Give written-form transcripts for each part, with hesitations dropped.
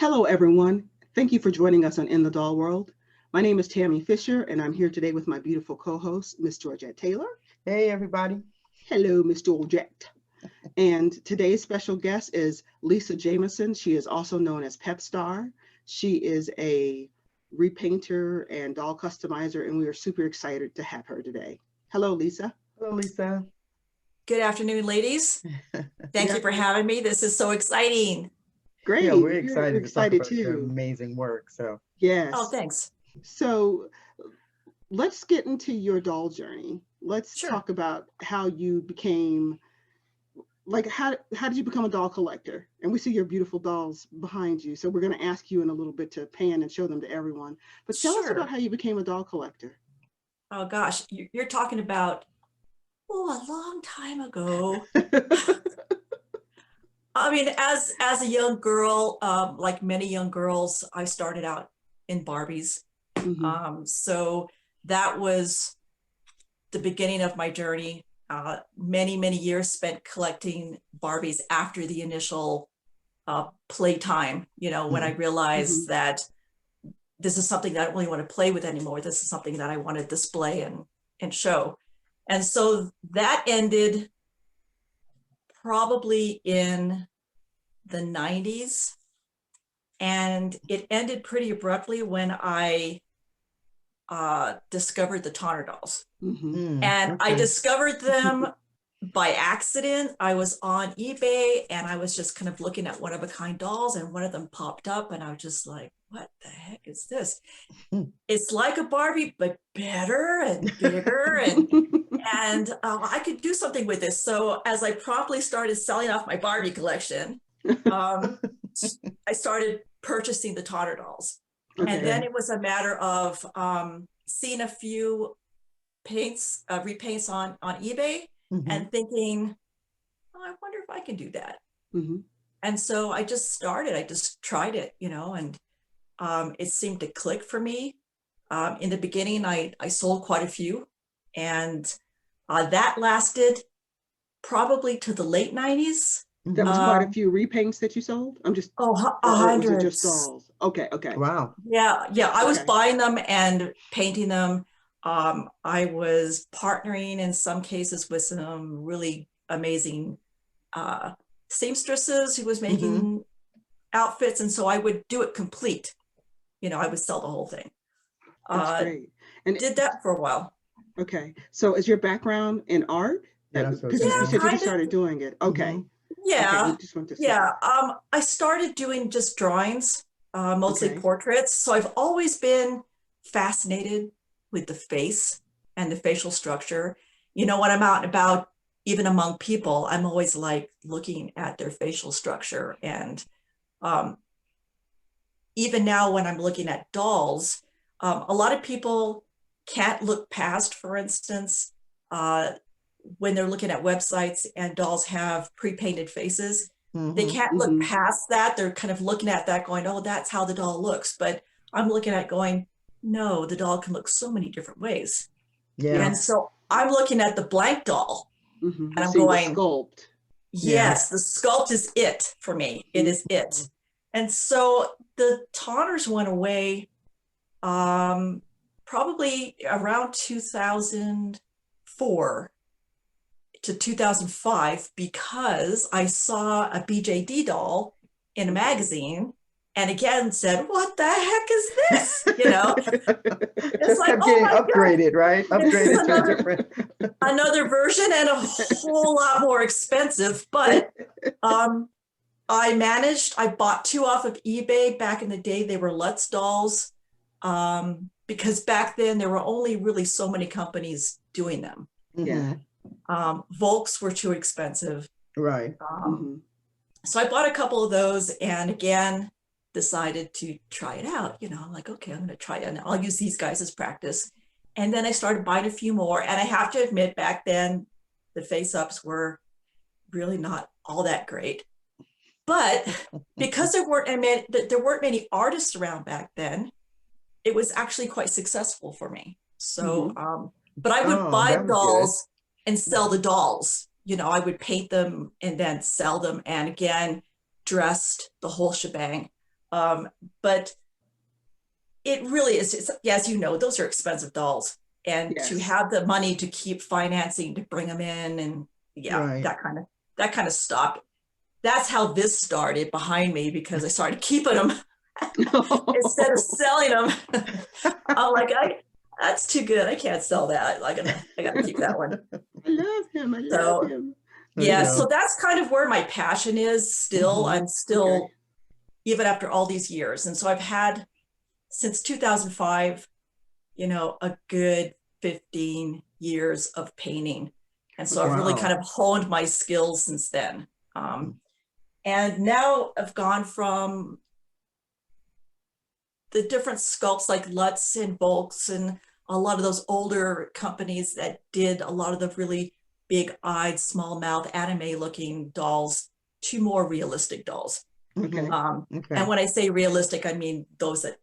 Hello, everyone. Thank you for joining us on In the Doll World. My name is Tammy Fisher, and I'm here today with my beautiful co-host, Miss Georgette Taylor. Hey, everybody. Hello, Miss Georgette. And today's special guest is Lisa Jameson. She is also known as Pepstar. She is a repainter and doll customizer, and we are super excited to have her today. Hello, Lisa. Hello, Lisa. Good afternoon, ladies. Thank you for having me. This is so exciting. Great. Yeah, we're excited, We're excited to talk about too. your amazing work. Yes. Oh, thanks. So let's get into your doll journey. Let's Sure. talk about how you became, like, how did you become a doll collector? And we see your beautiful dolls behind you. So we're going to ask you in a little bit to pan and show them to everyone. But tell us Sure. about how you became a doll collector. Oh gosh, you're talking about, a long time ago. I mean, as a young girl, like many young girls, I started out in Barbies. Mhm. So that was the beginning of my journey. Many years spent collecting Barbies after the initial playtime, when I realized that this is something that I don't really want to play with anymore. This is something that I want to display and show. And so that ended probably in the 90s. And it ended pretty abruptly when I discovered the Tonner dolls. And I discovered them by accident. I was on eBay and I was just kind of looking at one-of-a-kind dolls, and one of them popped up and I was just like, what the heck is this? It's like a Barbie, but better and bigger, and I could do something with this. So as I promptly started selling off my Barbie collection, I started purchasing the Tonner dolls. Okay. And then it was a matter of seeing a few repaints on eBay and thinking, oh, I wonder if I can do that. And so I just tried it, and it seemed to click for me. In the beginning, I sold quite a few, and that lasted probably to the late 90s. That was quite a few repaints that you sold? I'm just, hundreds. Just dolls? Okay. Wow. Yeah. I was buying them and painting them. I was partnering in some cases with some really amazing seamstresses who was making outfits, and so I would do it complete. I would sell the whole thing. That's great. And did that for a while. Okay. So is your background in art? Because you said you just started doing it. Okay. Yeah. Okay, just want to yeah. I started doing just drawings, mostly portraits. So I've always been fascinated with the face and the facial structure. When I'm out and about, even among people, I'm always like looking at their facial structure. And even now when I'm looking at dolls, a lot of people can't look past, for instance, when they're looking at websites and dolls have pre-painted faces, they can't look past that. They're kind of looking at that going, oh, that's how the doll looks. But I'm looking at going, no, the doll can look so many different ways. Yeah. And so I'm looking at the blank doll and I'm the going, sculpt. Yes, the sculpt is it for me. It is it. And so the Tonners went away probably around 2004 to 2005 because I saw a BJD doll in a magazine and again said, what the heck is this? It's like, getting upgraded, right? Upgraded to a different another version and a whole lot more expensive. But I bought two off of eBay back in the day. They were Lutz dolls because back then there were only really so many companies doing them. Volks were too expensive. Right. So I bought a couple of those and again decided to try it out. I'm like, okay, I'm going to try it and I'll use these guys as practice. And then I started buying a few more. And I have to admit, back then, the face-ups were really not all that great. But because there weren't many artists around back then, it was actually quite successful for me. So, but I would buy dolls and sell the dolls. I would paint them and then sell them. And again, dressed the whole shebang. But it really is, as you know, those are expensive dolls. And to Yes. have the money to keep financing to bring them in, and Right. that kind of stopped. That's how this started behind me, because I started keeping them instead of selling them. I'm like, that's too good. I can't sell that. I gotta keep that one. I love him. I love So him. yeah, Yeah. so that's kind of where my passion is still. Mhm. I'm still, Okay. even after all these years. And so I've had since 2005, a good 15 years of painting. And so I've really Wow. kind of honed my skills since then. And now I've gone from the different sculpts like Lutz and Volks and a lot of those older companies that did a lot of the really big-eyed, small-mouth, anime-looking dolls to more realistic dolls. Okay. Okay. And when I say realistic, I mean those that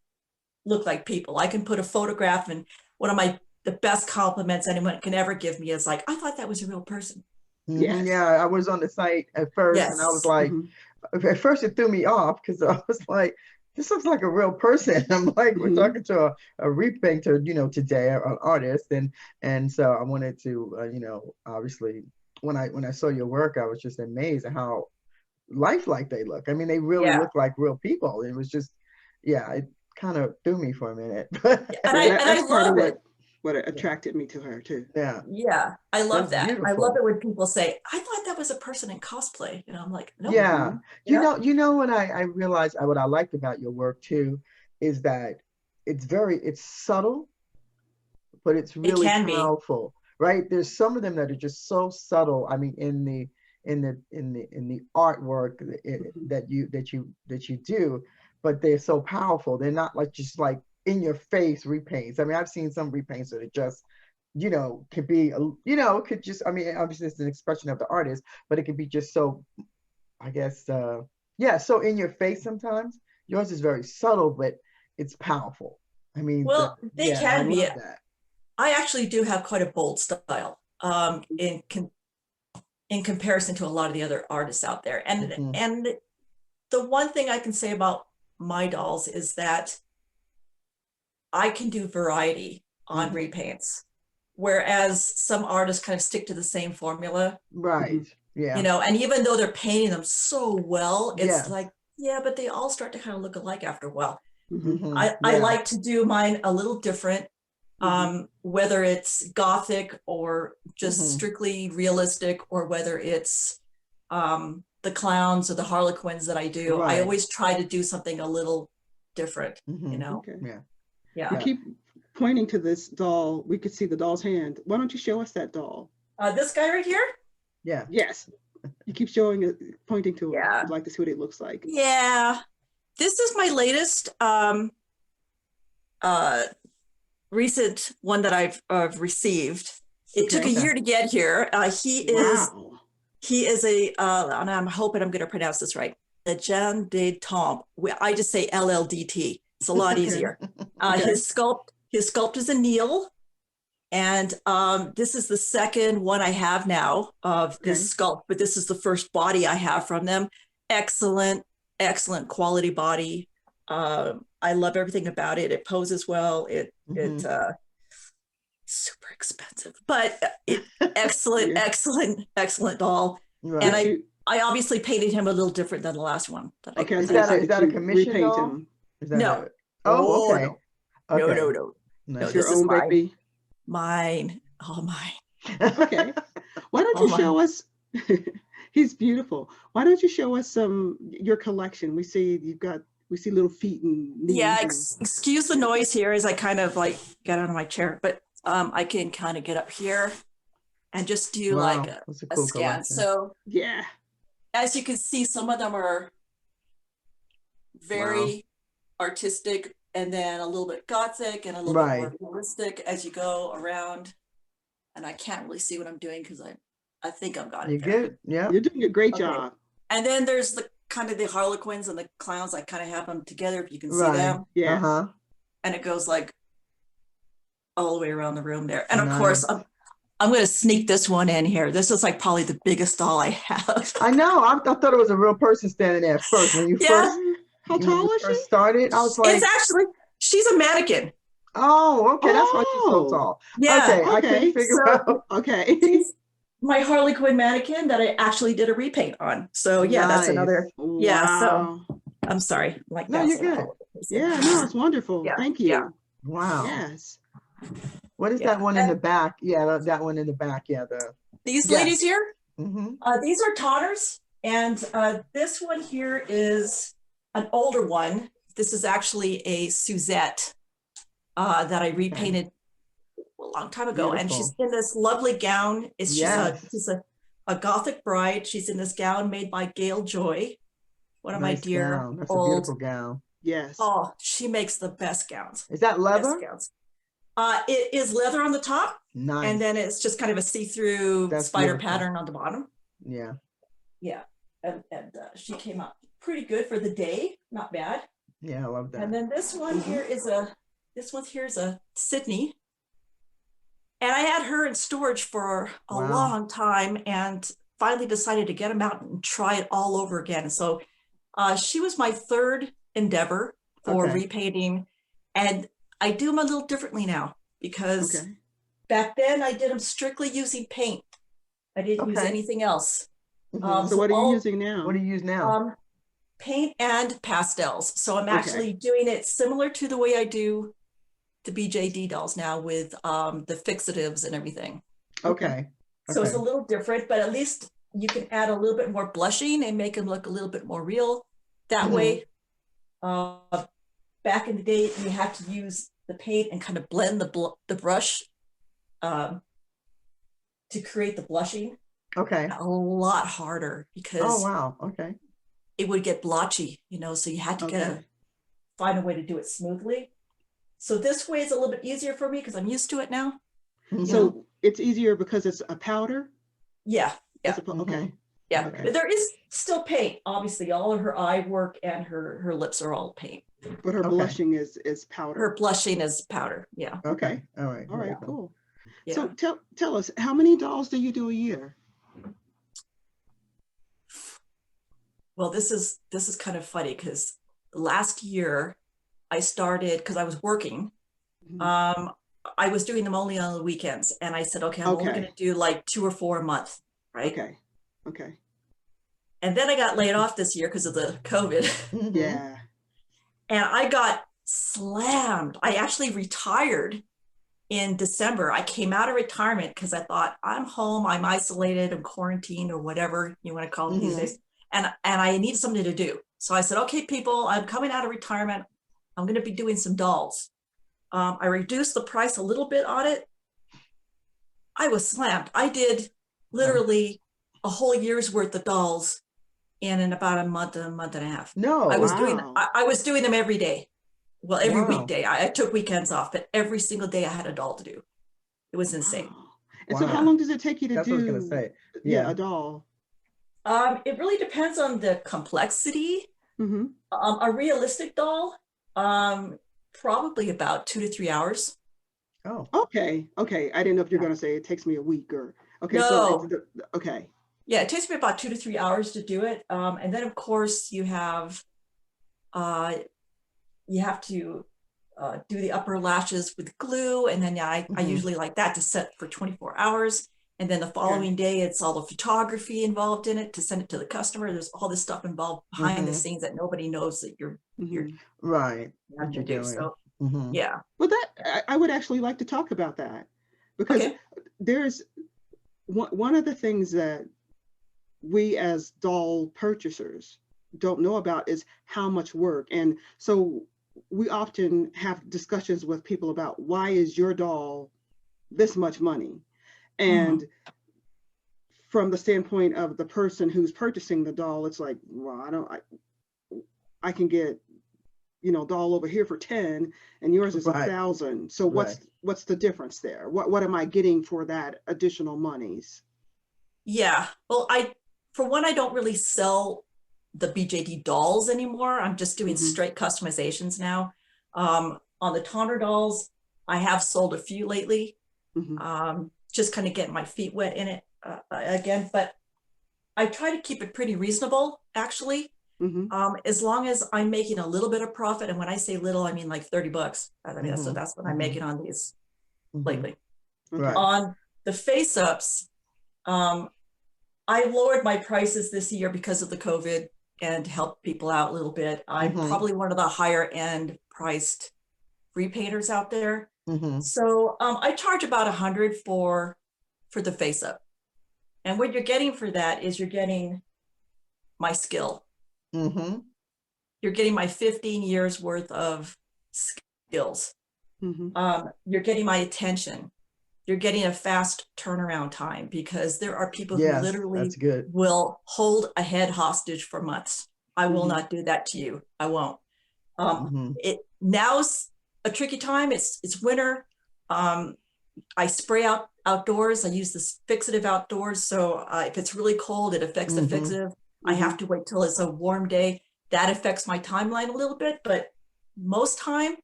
look like people. I can put a photograph, and one of the best compliments anyone can ever give me is like, I thought that was a real person. Mhm. Yes. Yeah, I was on the site at first, and I was Yes. like, Mhm. at first it threw me off because I was like, this looks like a real person. I'm like, we're Mhm. talking to a repainter, today, an artist, and so I wanted to, obviously, when I saw your work, I was just amazed at how lifelike they look. I mean, they really Yeah. look like real people. It was just, yeah, it kind of threw me for a minute, but And That's I part of love it. what attracted me to her too. yeah, Yeah, I love that's that. I love beautiful. it when people say, I thought that was a person in cosplay. I'm like, no. Yeah, Mhm. what I realized, what I liked about your work too, is that it's subtle, but it's It really can be. powerful, right? There's some of them that are just so subtle. I mean, in the artwork Mhm. that you do, but they're so powerful. They're not like just like in your face repaints. I mean, I've seen some repaints that are just, could be, could just, I mean, obviously it's an expression of the artist, but it could be just so, I guess, yeah, so in your face sometimes. Yours is very subtle, but it's powerful. I mean, Well, they yeah, I can be. love that. I actually do have quite a bold style in comparison to a lot of the other artists out there. Mhm. And the one thing I can say about my dolls is that I can do variety on Mhm. repaints, whereas some artists kind of stick to the same formula, Right. Yeah. and even though they're painting them so well, it's Yes. like, yeah, but they all start to kind of look alike after a while. Mhm. Mhm. I Yeah. like to do mine a little different, whether it's gothic or just Mhm. strictly realistic, or whether it's the clowns or the harlequins that I do. I Right. always try to do something a little different, Mhm. Okay. Yeah. Yeah. You Yeah. keep pointing to this doll. We could see the doll's hand. Why don't you show us that doll? This guy right here? Yeah. Yes. You keep showing it, pointing to it. Yeah. I'd like to see what it looks like. Yeah. This is my latest recent one that I've received. It took a Okay. year to get here. Wow. He is and I'm hoping I'm going to pronounce this right, the Jean de Tombe. I just say LLDT. It's a lot Okay. easier. Okay. His sculpt is a Neil, and this is the second one I have now of this sculpt, but this is the first body I have from them. Excellent quality body. I love everything about it. It poses well. It super expensive, but excellent, Yeah. excellent doll. Right. And I obviously painted him a little different than the last one. Okay, I was Is gonna that say, is did that a you commission repaint doll? him? Is that No. Oh, okay. No. Okay. No. Nice. It's your This is own baby. mine. All mine. Okay. Why don't you show us? He's beautiful. Why don't you show us your collection? We see little feet and knees. Yeah, excuse the noise here as I kind of like get out of my chair, but I can kind of get up here and just do Wow, like that's a a cool scan. collection. So yeah, as you can see, some of them are very artistic, and then a little bit gothic and a little bit more realistic as you go around. And I can't really see what I'm doing because I think I've got it. You good? Yeah. you're doing a great job. And then there's the kind of the harlequins and the clowns. I kind of have them together if you can see them. Yes. And it goes like all the way around the room there. And of Nice. course, I'm going to sneak this one in here. This is like probably the biggest doll I have. I know. I thought it was a real person standing there at first when you first How when you tall is first she? started? I was like, It's actually, she's a mannequin. oh, okay, that's why she's so Oh, tall. Yeah. Okay, I couldn't okay. figure So out. Okay. she's my Harley Quinn mannequin that I actually did a repaint on. So yeah, that's another, Nice. yeah. So Wow. I'm sorry, like No, you're bouncing good. all over the place there. Yeah, no, it's wonderful. Yeah, Thank yeah, you. Wow. Yes. What is that yeah. one in the And back? Yeah, that one in the back. Yeah, the these yeah. ladies here, Mm-hmm. these are Tonners, and this one here is an older one. This is actually a Suzette that I Okay. repainted a long time ago, and she's Beautiful. in this lovely gown. Yes. She's a Gothic bride. She's in this gown made by Gail Joy, one of my Nice dear gown. That's a old. beautiful gown. Yes. Oh, she makes the best gowns. Is that Best leather? gowns. It is leather on the top, and then Nice. it's just kind of a see-through That's spider beautiful. pattern on the bottom. Yeah. Yeah, and she came out pretty good for the day, not bad. Yeah, I love that. And then this one here is a Sydney, and I had her in storage for a Wow. long time, and finally decided to get them out and try it all over again. And so she was my third endeavor for Okay. repainting, and I do them a little differently now because Okay. back then I did them strictly using paint. I didn't use Okay. anything else. Mhm. So what are you all- using now? What do you use now? Paint and pastels. So I'm Okay. actually doing it similar to the way I do the BJD dolls now with the fixatives and everything. Okay. So it's a Okay. little different, but at least you can add a little bit more blushing and make them look a little bit more real. That Mhm. way, back in the day, you had to use the paint and kind of blend the brush to create the blushing. Okay. A lot harder Oh, because wow. Okay. it would get blotchy, so you had to Okay. find a way to do it smoothly. So this way is a little bit easier for me because I'm used to it now. Mhm. So it's easier because it's a powder? Yeah, yeah, Okay. yeah. Okay. But there is still paint. Obviously, all of her eye work and her lips are all paint. But her Okay. blushing is powder. Her blushing is powder. Yeah, Okay. All right. All right, Beautiful. cool. yeah. So tell us, how many dolls do you do a year? Well, this is kind of funny because last year I started because I was working. Mhm. I was doing them only on the weekends, and I said, okay, I'm only Okay. going to do like 2 or 4 a month, right? Okay. Okay. And then I got laid off this year because of the COVID, Mhm. Yeah. and I got slammed. I actually retired in December. I came out of retirement because I thought I'm home, I'm isolated, I'm quarantined, or whatever you want to call it these Mhm. days, and I needed something to do. So I said, okay, people, I'm coming out of retirement. I'm going to be doing some dolls. I reduced the price a little bit on it. I was slammed. I did literally a whole year's worth of dolls in about a month and a half. No. I was Wow. I was doing them every day. Well, every Wow. weekday. I took weekends off, but every single day I had a doll to do. It was insane. Wow. And so how Wow. long does it take you to That's what I was gonna do, say. yeah, Yeah. a doll? It really depends on the complexity. Mm-hmm. A realistic doll, probably about 2 to 3 hours. Oh. Okay. Okay. I didn't know if you're Yeah. going to say it takes me a week or, okay. So it's No. okay. Yeah, it takes me about 2 to 3 hours to do it. And then of course you have to do the upper lashes with glue, and then I Mhm. usually like that to set for 24 hours. And then the following day, it's all the photography involved in it to send it to the customer. There's all this stuff involved behind the Mhm. scenes that nobody knows that you're Mm-hmm. Right. having What you're to do. doing. So Mhm. yeah, Well, I would actually like to talk about that because okay, there's one of the things that we as doll purchasers don't know about is how much work. And so we often have discussions with people about why is your doll this much money? And from the standpoint of the person who's purchasing the doll, it's like, well, I can get, doll over here for 10 and yours is Right. 1,000. So Right. what's the difference there? What am I getting for that additional monies? yeah. Well, for one, I don't really sell the BJD dolls anymore. I'm just doing Mhm. straight customizations now. On the Tonner dolls, I have sold a few lately. Mhm. Just kind of getting my feet wet in it again, but I try to keep it pretty reasonable, actually. As long as I'm making a little bit of profit, and when I say little, I mean like 30 bucks. I mean, that's what I'm making on these lately. Right. On the face ups, I lowered my prices this year because of the COVID and helped people out a little bit. I'm probably one of the higher end priced repainters out there. So I charge about 100 for the face up. And what you're getting for that is you're getting my skill. You're getting my 15 years worth of skills. You're getting my attention. You're getting a fast turnaround time, because there are people who literally will hold a head hostage for months. I will not do that to you. I won't. It now's a tricky time. It's winter. I spray outdoors. I use this fixative outdoors. So if it's really cold, it affects the fixative. I have to wait till it's a warm day. That affects my timeline a little bit, but most time,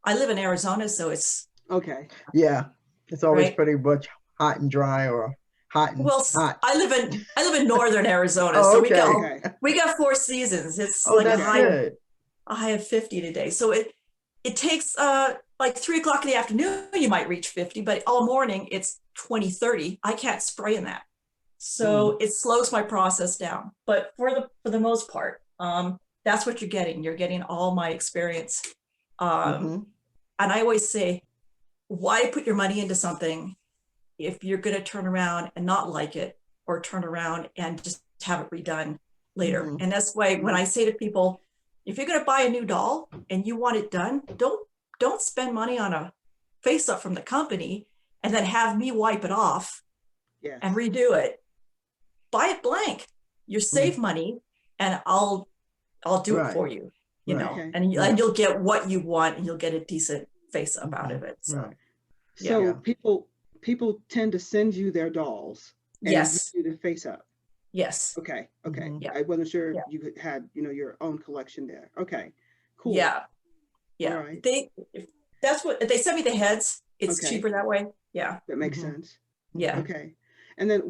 I live in Arizona, so it's okay. Yeah, it's always pretty much hot and dry, or hot and hot. I live in northern Arizona, so we got 4 seasons. It's like a high of 50 today. So it takes like 3 o'clock in the afternoon, you might reach 50, but all morning it's 20, 30. I can't spray in that. So it slows my process down. But for the most part, that's what you're getting. You're getting all my experience. And I always say, why put your money into something if you're going to turn around and not like it, or turn around and just have it redone later? And that's why when I say to people, if you're going to buy a new doll and you want it done, don't spend money on a face up from the company and then have me wipe it off and redo it. Buy it blank. You save money, and I'll do it for you, you know, and you'll get what you want, and you'll get a decent face up out of it. So, so people tend to send you their dolls. And you do the face up. Yes. Okay. I wasn't sure if you had, your own collection there. Okay. Cool. Yeah. All right. That's what they sent me, the heads. It's cheaper that way. Yeah. That makes sense. Yeah. Okay. And then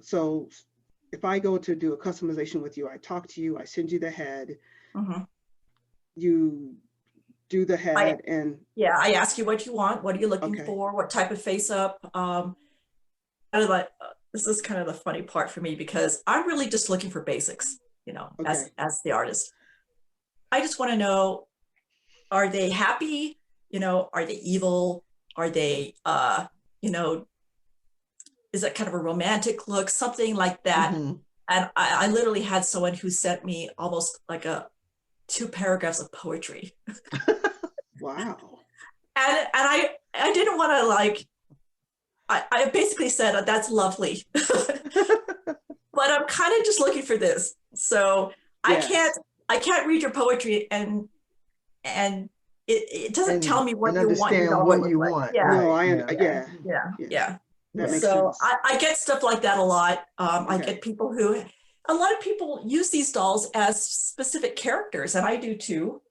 so if I go to do a customization with you, I talk to you, I send you the head, you do the head, I ask you what you want. What are you looking for? What type of face up? This is kind of the funny part for me, because I'm really just looking for basics, as the artist. I just want to know, are they happy? Are they evil? Are they, is that kind of a romantic look? Something like that. And I literally had someone who sent me almost like 2 paragraphs of poetry. Wow. And I didn't want to I basically said, that's lovely, but I'm kind of just looking for this. So I can't read your poetry and it doesn't tell me what you want. Yeah. So I get stuff like that a lot. I get people a lot of people use these dolls as specific characters, and I do too.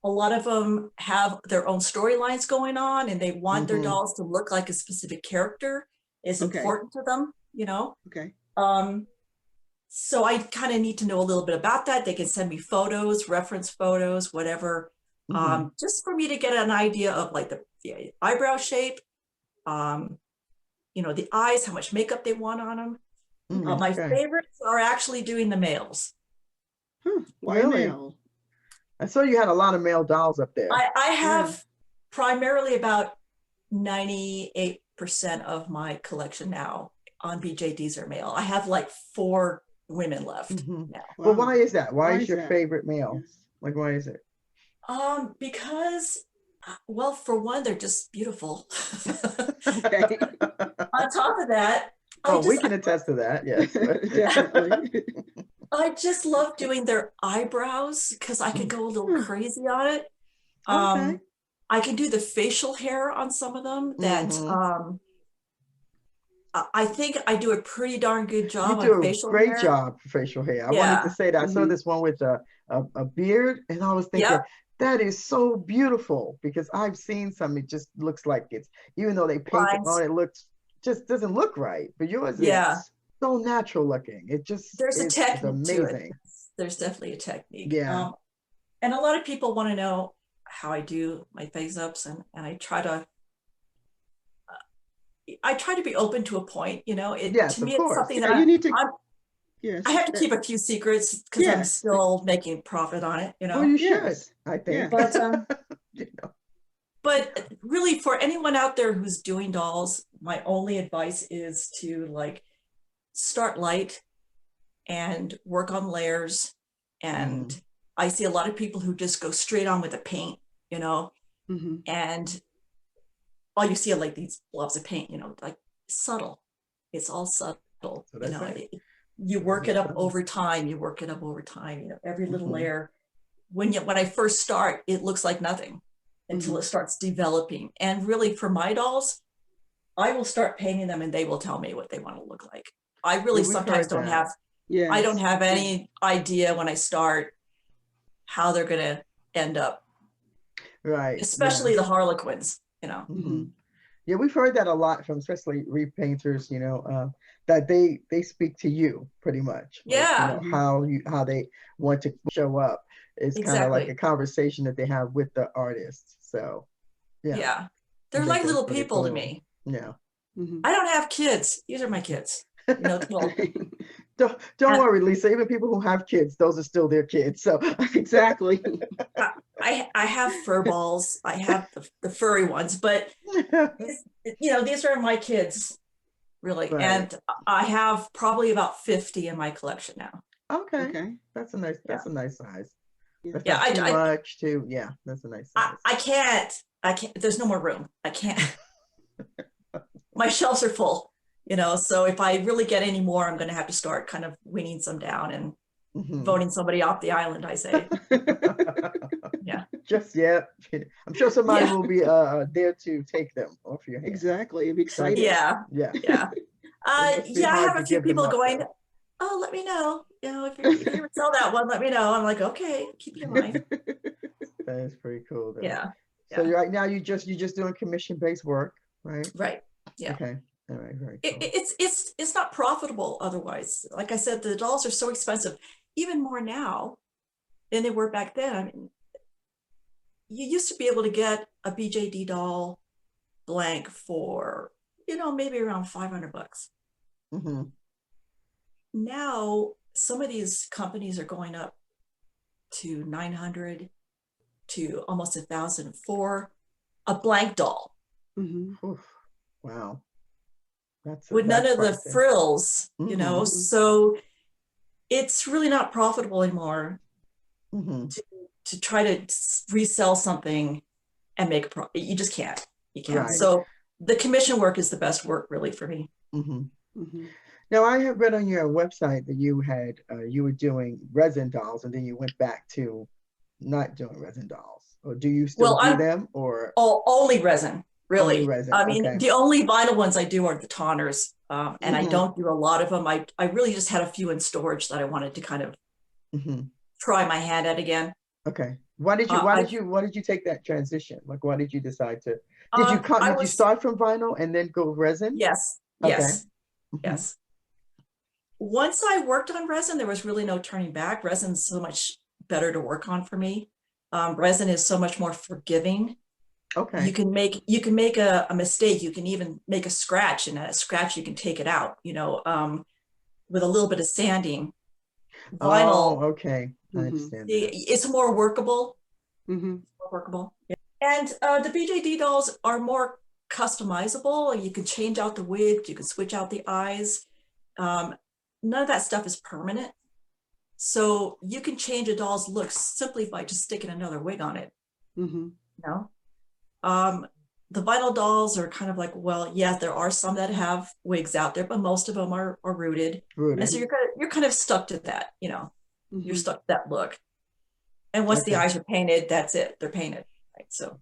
A lot of them have their own storylines going on, and they want their dolls to look like a specific character. It's important to them, Okay. So I kind of need to know a little bit about that. They can send me photos, reference photos, whatever, just for me to get an idea of like the eyebrow shape, the eyes, how much makeup they want on them. My favorites are actually doing the males. Why male? I saw you had a lot of male dolls up there. I have primarily about 98% of my collection now on BJDs are male. I have like 4 women left now. Well, why is that? Why is your favorite male? Yes. Like, why is it? Because, well, for one, they're just beautiful. On top of that, we can attest to that. Yes, definitely. I just love doing their eyebrows, because I can go a little crazy on it. I can do the facial hair on some of them that I think I do a pretty darn good job on facial hair. You do a great job for facial hair. I wanted to say that. I saw this one with a beard, and I was thinking, that is so beautiful, because I've seen some, it just looks like it's, even though they paint it on, it just doesn't look right. But yours is so natural looking. It just there's a technique amazing. there's definitely a technique. Yeah. And a lot of people want to know how I do my face ups, and I try to be open to a point, you know. Yes, To of me it's course. something Yeah, that you need to, I'm, I yes, have to keep a few secrets because I'm yes, still making profit on it, you Well, know. you should, yes, I yeah. think. But You know. but really, for anyone out there who's doing dolls, my only advice is to like start light and work on layers. And Mhm. I see a lot of people who just go straight on with the paint, you know, Mhm. and all you see are like these blobs of paint, you know, like subtle. It's all subtle, That's what you I know. say. You Very work it up subtle. over time. You work it up over time. You know, every little Mhm. layer. When I first start, it looks like nothing until it starts developing. And really, for my dolls, I will start painting them, and they will tell me what they want to look like. I Yeah, really we've sometimes heard don't that. have. I don't Yes, have yeah. any idea when I start how they're going to end up, Right. Yeah. especially the Harlequins, you know. Mhm. Yeah, we've heard that a lot from especially repainters, you know, that they speak to you pretty much, like, you Yeah, know, Mhm. how they want to show up. It's kind of like a exactly. conversation that they have with the artist. So yeah, Yeah. I They're think like that's little pretty people to cool. me. Yeah. Mhm. I don't have kids. These are my kids, you know, well, Don't and worry, Lisa. Even people who have kids, those are still their kids. So Exactly. I have fur balls. I have the furry ones, but you know, these are my kids, really. right. And I have probably about 50 in my collection now. Okay. Okay. Yeah. That's a nice size. Yeah. That's Yeah. not too much too. Yeah, that's a nice size. I can't, there's no more room. I can't, my shelves are full, you know, so if I really get any more, I'm going to have to start kind of weaning some down and Mhm. voting somebody off the island, I say. Yeah. Just yet. I'm sure somebody Yeah. will be there to take them off your hands. Exactly. I'm Trust me. excited. Yeah. Yeah. Yeah. It must be Yeah, I hard have to a few give them people up going, though. oh, let me know. You know, if you sell that one, let me know. I'm like, okay, keep you in mind. That is pretty cool though. Yeah. So Yeah. right now you're just doing commission-based work, right? Right. Yeah. Okay. All right, very It, cool. it's not profitable otherwise. Like I said, the dolls are so expensive, even more now than they were back then. I mean, you used to be able to get a BJD doll blank for, you know, maybe around $500. Hmm. Now, some of these companies are going up to 900 to almost 1,000 for a blank doll Mhm. Wow. with none That's of the pricey. frills, you know. Hmm. Mhm. So it's really not profitable anymore Hmm. to try to resell something and make a profit. You just can't. You can't. Right. Right. So the commission work is the best work, really, for me. Hmm. Mhm. Now I have read on your website that you were doing resin dolls and then you went back to not doing resin dolls. Or do you still Well, do I'm them or only resin, only really. resin? I mean, Okay. the only vinyl ones I do are the tonners, and I Hmm. don't do a lot of them. I really just had a few in storage that I wanted to kind of Hmm. try my hand at again. Okay. I Why did you take that transition? Like why did you decide to I did you was start from vinyl and then go resin? yes, Okay. yes, Hmm. yes. Once I worked on resin, there was really no turning back. Resin's so much better to work on for me. Resin is so much more forgiving. Okay. You can make a mistake. You can even make a scratch, and a scratch you can take it out. You know, with a little bit of sanding. Oh, Vinyl, okay. I Mhm. understand that. it's more workable. Mhm. More workable. Yeah. And the BJD dolls are more customizable. You can change out the wig. You can switch out the eyes. Um, None of that stuff is permanent. So you can change a doll's look simply by just sticking another wig on it, Mhm. you know? The vinyl dolls are kind of like, well, yeah, there are some that have wigs out there, but most of them are rooted. And Rooted. so you're kind of stuck to that, you know, you're Mhm. stuck to that look. And once the Okay. eyes are painted, that's it. They're painted. Right. So,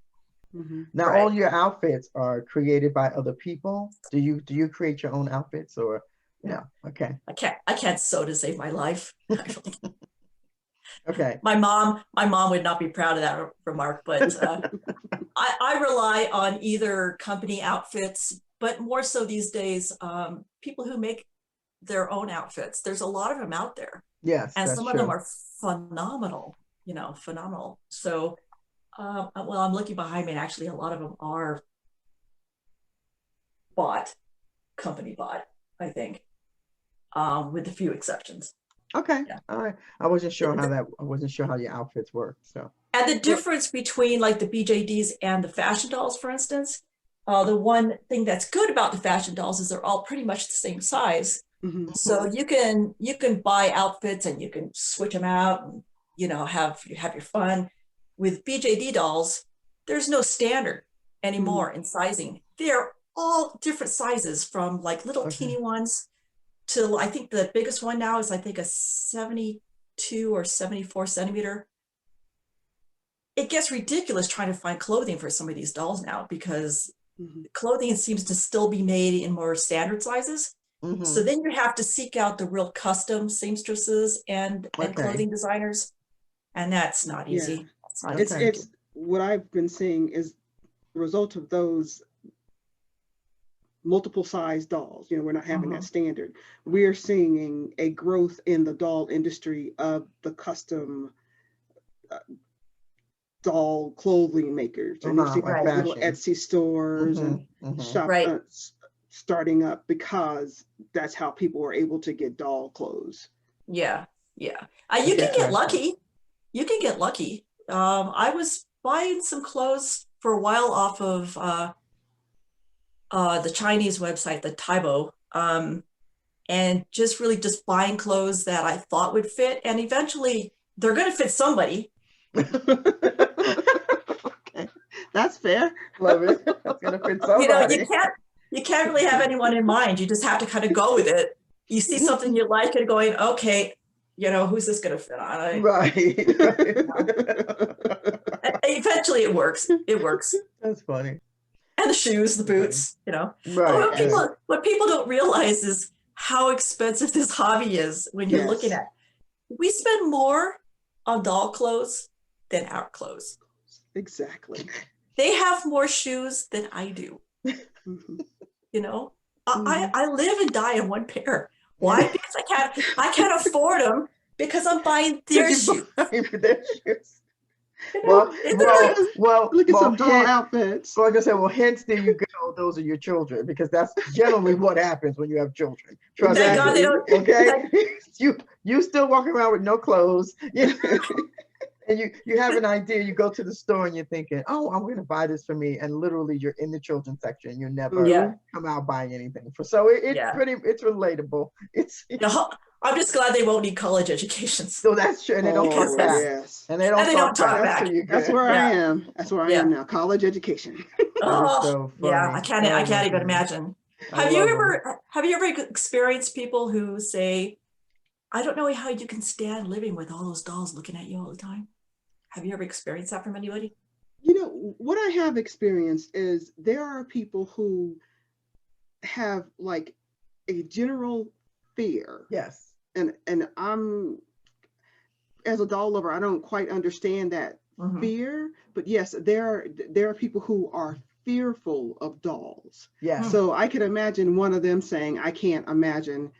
Mhm. Now right. all your outfits are created by other people. Do you create your own outfits or no? Okay. I can't sew to save my life. Okay. My mom would not be proud of that remark, but I rely on either company outfits, but more so these days, people who make their own outfits. There's a lot of them out there. Yes, and that's some of them true. are phenomenal, phenomenal. So, well, I'm looking behind me, and actually, a lot of them are company bought, I think, with a few exceptions. Okay. Yeah. All right. I wasn't sure how your outfits work. So. And the difference between like the BJDs and the fashion dolls, for instance, the one thing that's good about the fashion dolls is they're all pretty much the same size. Mhm. So you can buy outfits and you can switch them out and have your fun. With BJD dolls, there's no standard anymore in sizing. They're all different sizes, from like little teeny ones to, I think the biggest one now is, I think, a 72 or 74 centimeter. It gets ridiculous trying to find clothing for some of these dolls now, because clothing seems to still be made in more standard sizes. So then you have to seek out the real custom seamstresses and clothing designers, and that's not easy. Yeah. It's what I've been seeing is the result of those multiple size dolls. We're not having that standard. We're seeing a growth in the doll industry of the custom doll clothing makers. And you see like little Etsy stores and shop starting up, because that's how people are able to get doll clothes. Yeah. You can get lucky. You can get lucky. I was buying some clothes for a while off of the Chinese website, the Taibo, and just buying clothes that I thought would fit, and eventually they're going to fit somebody. Okay, that's fair. Love it. It's gonna fit somebody. You can't really have anyone in mind. You just have to kind of go with it. You see something you like and going, okay, who's this going to fit on? Right. Eventually it works. That's funny. And the shoes, the boots, Right. What people don't realize is how expensive this hobby is when you're looking at. We spend more on doll clothes than our clothes. Exactly. They have more shoes than I do. I live and die in one pair. Why? Because I can't afford them, because I'm buying their shoes. Well, look at some doll outfits. Like I said, hence there you go. Those are your children, because that's generally what happens when you have children. Trust Thank God they don't. Okay, you still walking around with no clothes. And you have an idea, you go to the store and you're thinking, oh, I'm going to buy this for me. And literally you're in the children's section. You never come out buying anything. So it's relatable. I'm just glad they won't need college educations. So that's true. And they don't talk back. Yes. And they don't talk back. That's where I am. That's where I am now. College education. So funny. I can't even imagine. Have you ever experienced people who say, I don't know how you can stand living with all those dolls looking at you all the time? Have you ever experienced that from anybody? What I have experienced is there are people who have like a general fear. Yes. And I'm, as a doll lover, I don't quite understand that fear, but yes, there are people who are fearful of dolls. Yeah. So I could imagine one of them saying, I can't imagine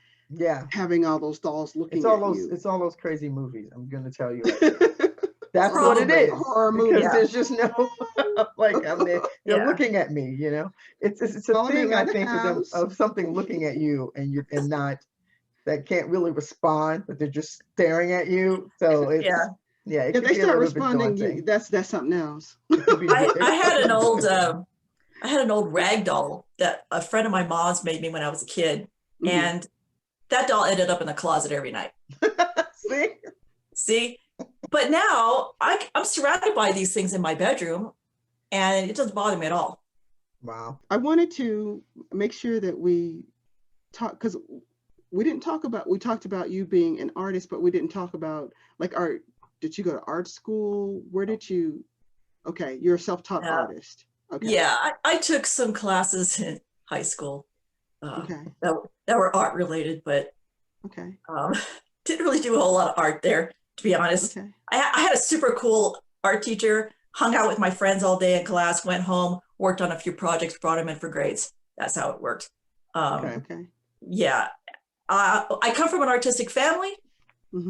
having all those dolls looking at you. It's all those crazy movies. I'm going to tell you. That's what it is. Horror movie. Because there's just no, they're looking at me, It's a thing, I think, for them, of something looking at you and not, that can't really respond, but they're just staring at you. So it's, if they start responding, that's something else. I had an old rag doll that a friend of my mom's made me when I was a kid. And that doll ended up in the closet every night. See? But now I'm surrounded by these things in my bedroom, and it doesn't bother me at all. Wow. I wanted to make sure that we talk, because we talked about you being an artist, but we didn't talk about like art. Did you go to art school? Where did you? Okay, you're a self-taught artist. Okay. Yeah, I took some classes in high school that were art related, but didn't really do a whole lot of art there, to be honest. Okay. I had a super cool art teacher, hung out with my friends all day in class, went home, worked on a few projects, brought them in for grades. That's how it worked. Yeah. I come from an artistic family,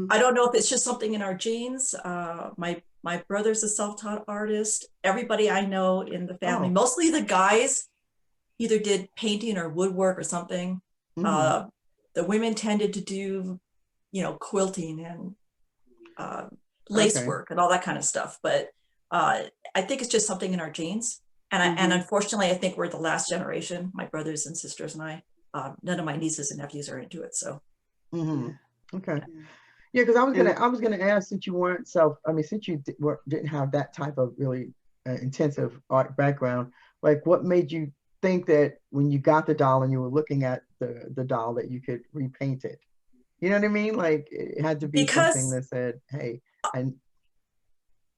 I don't know if it's just something in our genes. My brother's a self-taught artist. Everybody I know in the family, Oh. mostly the guys, either did painting or woodwork or something. Mhm. The women tended to do, quilting and lace Okay. work and all that kind of stuff. But I think it's just something in our genes. And Mhm. unfortunately, I think we're the last generation, my brothers and sisters and I. None of my nieces and nephews are into it. So Mhm. Okay. Yeah. Yeah, because And I was gonna ask, since you weren't since you didn't have that type of really intensive art background, like what made you think that when you got the doll and you were looking at the doll that you could repaint it? You know what I mean? Like it had to be something because that said, "Hey, I."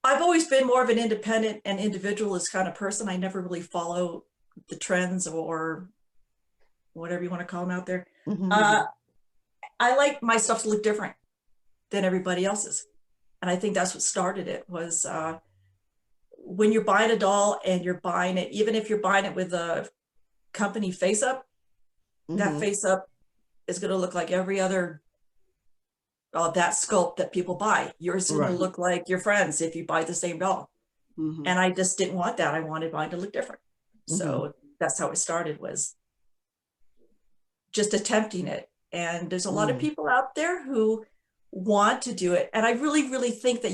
I've always been more of an independent and individualist kind of person. I never really follow the trends or whatever you want to call them out there. Mhm. Uh, I like my stuff to look different than everybody else's. And I think that's what started it was when you're buying a doll and you're buying it, even if you're buying it with a company face up, that Mhm. face up is going to look like every other that sculpt that people buy. Yours is going to Right. look like your friends if you buy the same doll. Mhm. And I just didn't want that. I wanted mine to look different. Mhm. So that's how it started, was just attempting it. And there's a lot of Mm. people out there who want to do it. And I really, really think that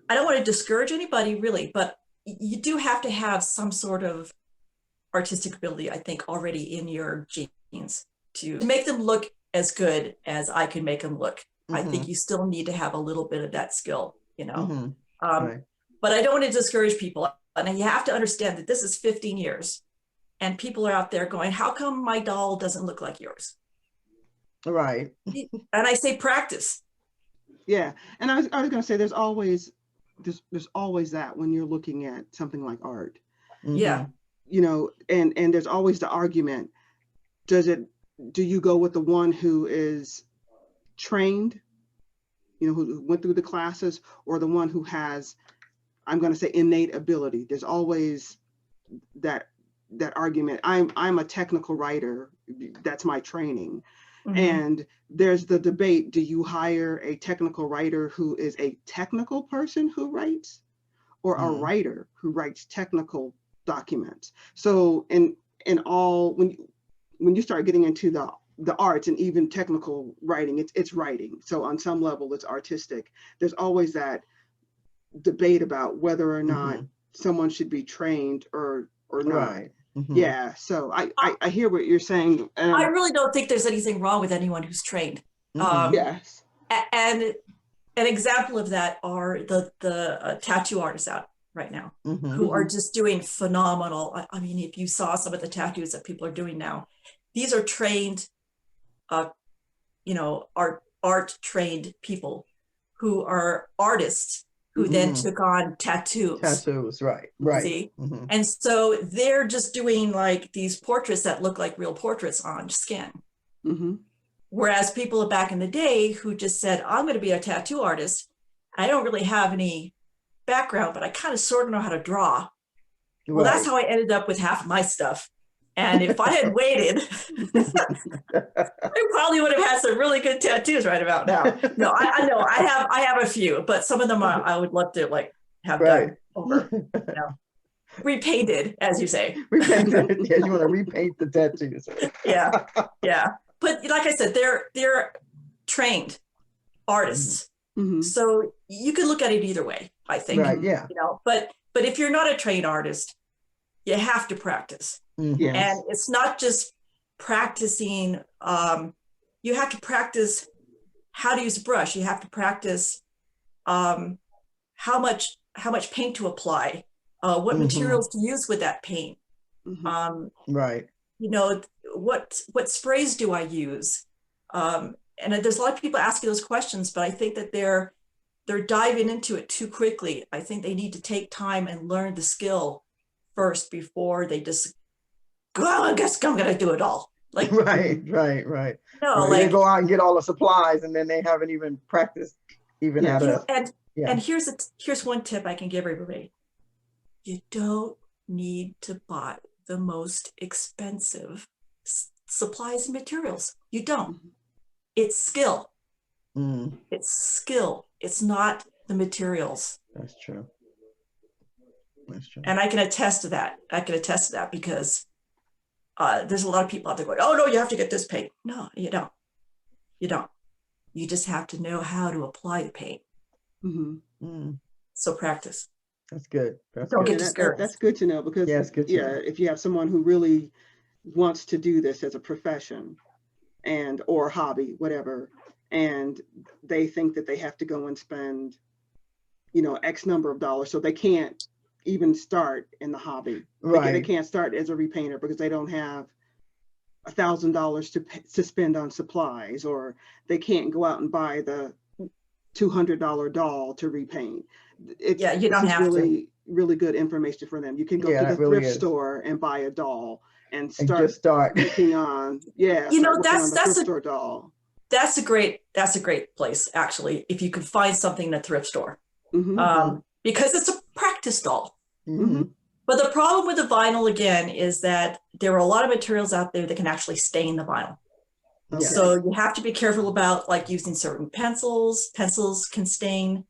I don't want to discourage anybody really, but you do have to have some sort of artistic ability, I think, already in your genes to make them look as good as I can make them look. I think Mhm. you still need to have a little bit of that skill, Mhm. Um, Right. but I don't want to discourage people. And you have to understand that this is 15 years and people are out there going, how come my doll doesn't look like yours? Right. And I say practice. Yeah. And I was going to say there's always that when you're looking at something like art. Yeah. Mhm. And there's always the argument, do you go with the one who is trained, who went through the classes, or the one who has, I'm going to say, innate ability? There's always that argument. I'm a technical writer. That's my training. Mm-hmm. And there's the debate, do you hire a technical writer who is a technical person who writes, or a Mhm. writer who writes technical documents? So in all, when you start getting into the arts and even technical writing, it's writing. So on some level it's artistic. There's always that debate about whether or not Mhm. someone should be trained or not. Right. Mhm. Yeah, so I hear what you're saying. I really don't think there's anything wrong with anyone who's trained. Mhm. Yes. And an example of that are the tattoo artists out right now Mhm. who are Mhm. just doing phenomenal. I mean, if you saw some of the tattoos that people are doing now, these are trained, uh, art trained people who are artists who then Mhm. took on tattoos. Tattoos. Right. Right. See? Mhm. And so they're just doing like these portraits that look like real portraits on skin. Mhm. Whereas people back in the day who just said, I'm going to be a tattoo artist, I don't really have any background, but I kind of sort of know how to draw. Well, that's Right. how I ended up with half of my stuff. And if I had waited, I probably would have had some really good tattoos right about now. No, I know I have a few, but some of them I would love to like have Right. done over, repainted, as you say. Repaint that. Yeah, you want to repaint the tattoos. Yeah, yeah. But like I said, they're trained Mhm. artists. Mhm. So you can look at it either way, I think. Right. Mhm. Yeah. But if you're not a trained artist, you have to practice. Mhm. And Yes. it's not just practicing, you have to practice how to use a brush. You have to practice um, how much paint to apply, what Mhm. materials to use with that paint. Mhm. Um, Right. you know, what sprays do I use? And there's a lot of people asking those questions, but I think that they're diving into it too quickly. I think they need to take time and learn the skill first before they just go, oh, I guess I'm gonna do it all. Like, Right. Right. Right. no, Right. They like, go out and get all the supplies, and then they haven't even practiced even how Yes. to. Yeah. and here's one tip I can give everybody. You don't need to buy the most expensive supplies and materials. You don't. Mhm. It's skill. Mm, It's skill. It's not the materials. that's true. That's true. And I can attest to that. I can attest to that because there's a lot of people out there going, oh, no, you have to get this paint. No, you don't. You don't. You just have to know how to apply the paint. Mhm. Mm, So practice. that's good. That's Don't good. get discouraged. That's good to know because Yeah, it's good to know. if you have someone who really wants to do this as a profession and or hobby, whatever, and they think that they have to go and spend, X number of dollars, so they can't even start in the hobby. They Right. can't start as a repainter because they don't have $1,000 to spend on supplies, or they can't go out and buy the $200 doll to repaint. Yeah, you This don't is have to. really good information for them. You can go Yeah, to the that really thrift is. store and buy a doll and And start just start. working on, You know, start working on the thrift store doll. That's a great place, actually, if you could find something in a thrift store. Mm-hmm. Because it's a practice doll. Mm-hmm. But the problem with the vinyl, again, is that there are a lot of materials out there that can actually stain the vinyl. Okay. So you have to be careful about like using certain pencils. Pencils can stain,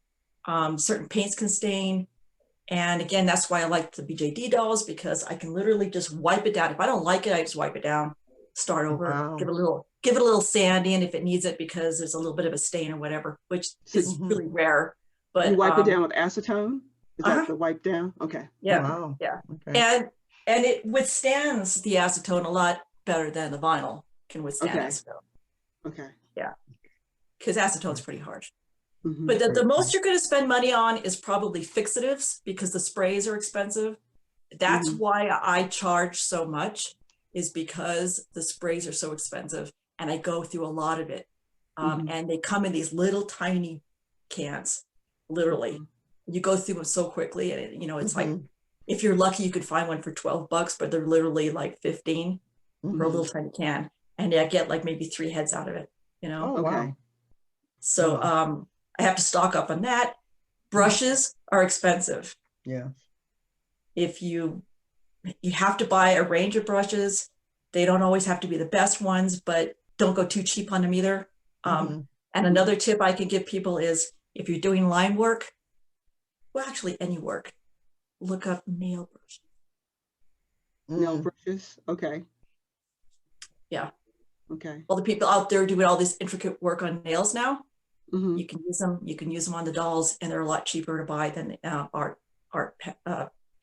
certain paints can stain. And again, that's why I like the BJD dolls, because I can literally just wipe it down. If I don't like it, I just wipe it down, start over, Wow. give it a little sand in if it needs it, because there's a little bit of a stain or whatever, which is really rare. But you wipe it down with acetone? Is Uh-huh. that the wipe down? Okay. yeah, Wow. yeah. Okay. And it withstands the acetone a lot better than the vinyl can withstand Okay. acetone. Okay. Yeah, because acetone's pretty harsh. Mhm. But the most you're going to spend money on is probably fixatives, because the sprays are expensive. That's why I charge so much, is because the sprays are so expensive and I go through a lot of it. And they come in these little tiny cans, literally. You go through them so quickly, and it's like, if you're lucky, you could find one for $12, but they're literally like 15 for a little tiny can. And I get like maybe 3 heads out of it, Oh, Okay. wow. So I have to stock up on that. Brushes are expensive. Yeah. If you have to buy a range of brushes. They don't always have to be the best ones, but don't go too cheap on them either. And another tip I can give people is, if you're doing line work, well, actually any work, look up nail brushes. Nail brushes? Okay. Yeah. Okay. All the people out there doing all this intricate work on nails now, Mm-hmm. you can use them. You can use them on the dolls, and they're a lot cheaper to buy than art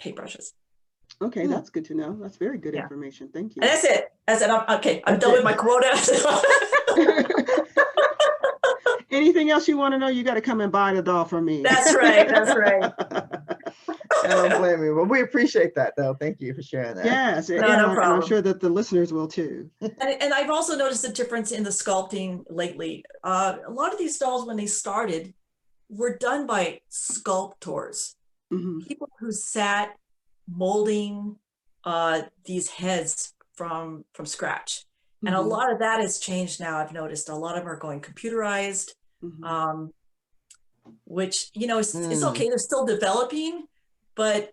paintbrushes. Okay, that's good to know. That's very good information. Thank you. And that's it. I'm done with my quota. Anything else you want to know, you got to come and buy the doll from me. That's right. That's right. I don't blame you. Well, we appreciate that, though. Thank you for sharing that. Yes, No and problem. I'm sure that the listeners will too. And I've also noticed a difference in the sculpting lately. A lot of these dolls, when they started, were done by sculptors, people who sat molding these heads from scratch. And a lot of that has changed now. I've noticed a lot of them are going computerized, which, it's okay. They're still developing, but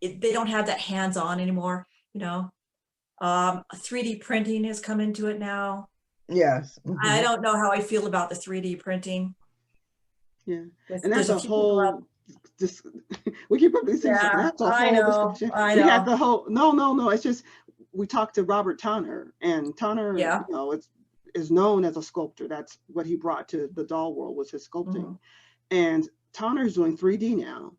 they don't have that hands-on anymore. 3D printing has come into it now. Yes. I don't know how I feel about the 3D printing. Yeah, and that's a whole. We keep probably saying that's a whole discussion. I we know. had the whole. No. It's just we talked to Robert Tonner, and Tonner, is known as a sculptor. That's what he brought to the doll world, was his sculpting. And Tonner's doing 3D now.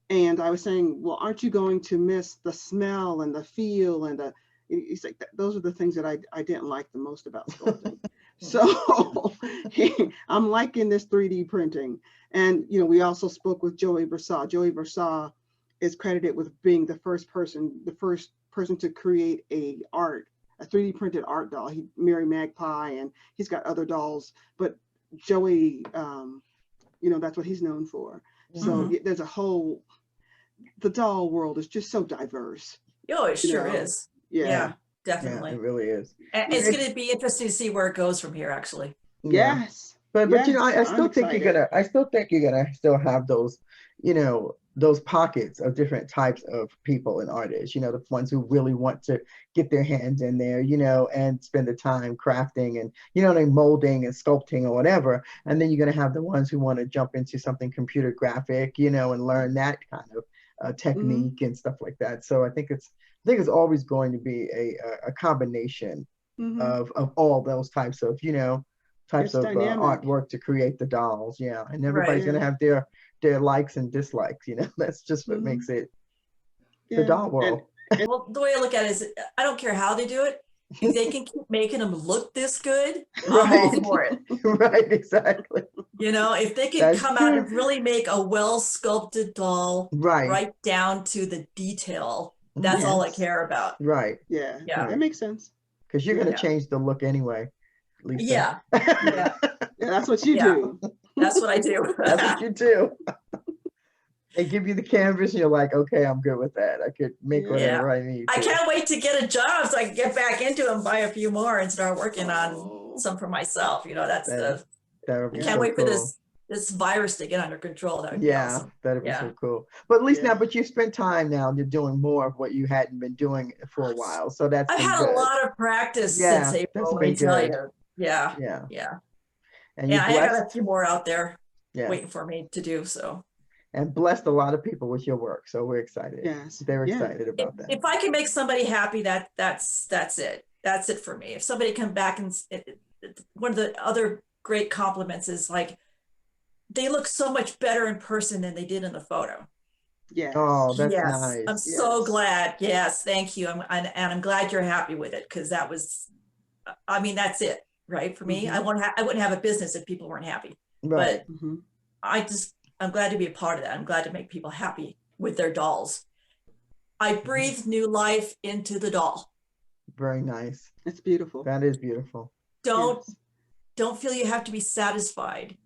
And I was saying, well, aren't you going to miss the smell and the feel and the? He's like, those are the things that I didn't like the most about sculpting. So I'm liking this 3D printing. And, we also spoke with Joey Versailles. Joey Versailles is credited with being the first person to create a 3D printed art doll. He Mary Magpie, and he's got other dolls, but Joey, that's what he's known for. So there's the doll world is just so diverse. Oh, it sure is. Yeah, definitely. Yeah, it really is. And it's going to be interesting to see where it goes from here, actually. Yes. But you know, I I'm still think you're excited. gonna still have those, you know, those pockets of different types of people and artists, you know, the ones who really want to get their hands in there, you know, and spend the time crafting and, you know, like molding and sculpting or whatever. And then you're gonna have the ones who want to jump into something computer graphic, you know, and learn that kind of Hmm. technique and stuff like that. So I think it's always going to be a combination Hmm. of all those types of, you know, types It's of dynamic. artwork to create the dolls. Yeah, and everybody's Right. gonna Yeah. have their likes and dislikes. You know, that's just what Hmm. makes it the Yeah. doll world. Well, the way I look at it is I don't care how they do it. If they can keep making them look this good, I'm all Right, for it. right, exactly. You know, if they can That's come out true. and really make a well sculpted doll Right. right down to the detail, that's Hmm. all I Yes. care about. Right, Yeah. Yeah. That right. makes sense. Because you're gonna Yeah. Yeah. change the look anyway, Lisa. Yeah. Yeah. Yeah. Yeah. That's what you Yeah. do. That's what I do. That's what you do. They give you the canvas, and you're like, okay, I'm good with that. I could make Yeah. Yeah. whatever I need I to. can't wait to get a job so I can get back into them, buy a few more and start working on Oh. some for myself. You know, that's That the, that would I be Yeah. can't so wait for cool. this virus to get under control. That would be Yeah, awesome. that'd be Yeah. so cool. But at least now, Yeah. but you spent time now, and you're doing more of what you hadn't been doing for a while. So that's I've been had a good. lot of practice since Yeah, that's April, let me been tell good. you. Yeah. Yeah. Yeah. And you Yeah. I got a blessed, few more out there yeah, waiting for me to do. So and blessed a lot of people with your work. So we're excited. Yes. They're Yeah. excited about that. if I can make somebody happy, that's it. That's it for me. If somebody come back and one of the other great compliments is like, they look so much better in person than they did in the photo. Yes. Oh, that's Yes, I'm nice. so Yes. glad. Yes, thank you. And I'm glad you're happy with it because that was, I mean, that's it, right? For me, Hmm. I wouldn't have a business if people weren't happy. Right. But Hmm. I'm glad to be a part of that. I'm glad to make people happy with their dolls. I breathe new life into the doll. Very nice. It's beautiful. That is beautiful. Don't Yes. don't feel you have to be satisfied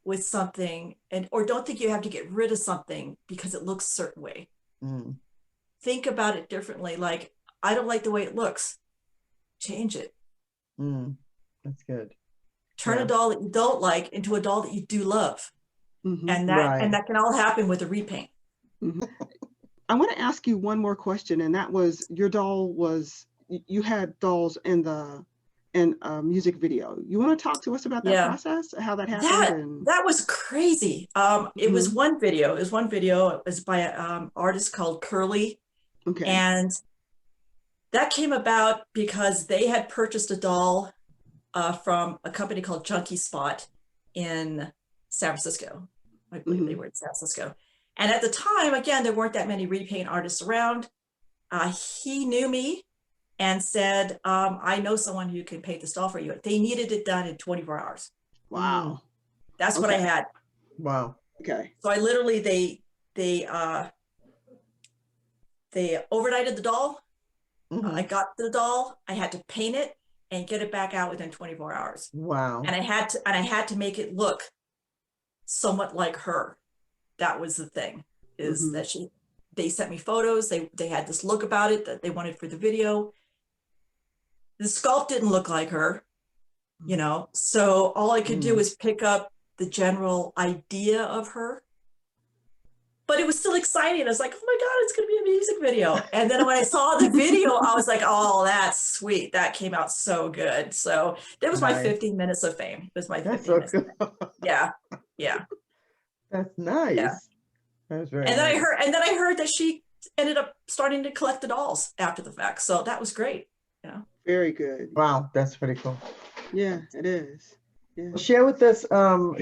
with something or don't think you have to get rid of something because it looks a certain way. Mm, Think about it differently. Like, I don't like the way it looks. Change it. mm, that's good. Turn Yeah. a doll that you don't like into a doll that you do love. Hmm. And Right. that can all happen with a repaint. Hmm. I want to ask you one more question, and that was your doll was you had dolls in the music video. You want to talk to us about that Yeah. process, how that happened, and That was crazy. It was Mhm. one video. It was one video. It was by an artist called Curly. Okay. And that came about because they had purchased a doll from a company called Junkie Spot in San Francisco. I believe they were in San Francisco. And at the time, again, there weren't that many repaint artists around. He knew me and said, I know someone who can paint this doll for you. They needed it done in 24 hours. Wow. That's what I Okay. had. Wow. Okay. So I literally, they overnighted the doll. Mhm. I got the doll. I had to paint it and get it back out within 24 hours. Wow. And I had to make it look somewhat like her. That was the thing, is Mhm. that they sent me photos. They had this look about it that they wanted for the video. The sculpt didn't look like her, you know, so all I could do was pick up the general idea of her. But it was still exciting. I was like, oh my God, it's going to be a music video. And then when I saw the video, I was like, oh, that's sweet. That came out so good. So that was my Nice. 15 minutes of fame. It was my That's 15 so minutes. cool. Yeah. Yeah. That's nice. Yeah. That's very And then nice. I heard that she ended up starting to collect the dolls after the fact. So that was great. You know? Very good. Wow, that's pretty cool. Yeah, it is. Yeah. Well, share with us,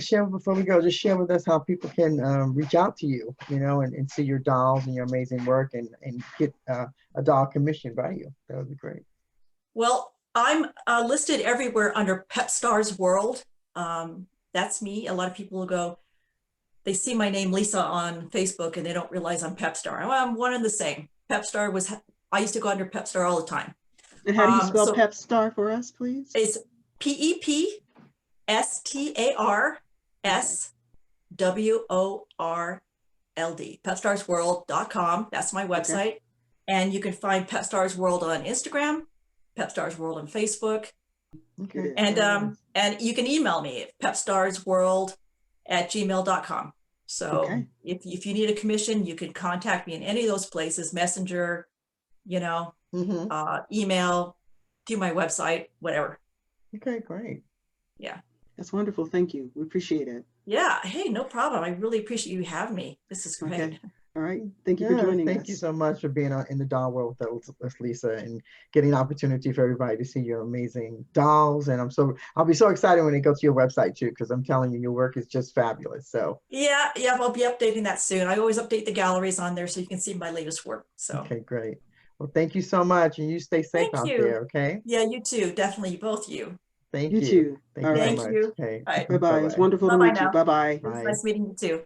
share before we go, just share with us how people can reach out to you, you know, and see your dolls and your amazing work and get a doll commissioned by you. That would be great. Well, I'm listed everywhere under Pepstar's World. That's me. A lot of people will go, they see my name, Lisa, on Facebook, and they don't realize I'm Pepstar. Well, I'm one and the same. I used to go under Pepstar all the time. And how do you spell so Pepstar for us, please? It's PEPSTARSWORLD, PepstarsWorld.com. That's my website. Okay. And you can find Pepstars World on Instagram, Pepstars World on Facebook. Okay. It is. And you can email me at pepstarsworld@gmail.com. So Okay. if you need a commission, you can contact me in any of those places, Messenger, you know, Mm-hmm. email, through my website, whatever. Okay, great. Yeah. That's wonderful. Thank you. We appreciate it. Yeah. Hey, no problem. I really appreciate you having me. This is great. Okay. All right. Thank you for Yes, joining thank you us. so much for being in the doll world with us, Lisa, and getting an opportunity for everybody to see your amazing dolls. And I'll be so excited when they go to your website too, because I'm telling you, your work is just fabulous. So Yeah, I'll be updating that soon. I always update the galleries on there so you can see my latest work. So okay, great. Well, thank you so much, and you stay safe thank out you. there. Okay. Yeah, you too. Definitely, both you. Thank You you. too. Thank All you so right. Thank much. you. Okay. All right. Bye bye. It's Bye-bye. wonderful to Bye-bye meet you. now. Bye bye. It was Bye. nice meeting you too.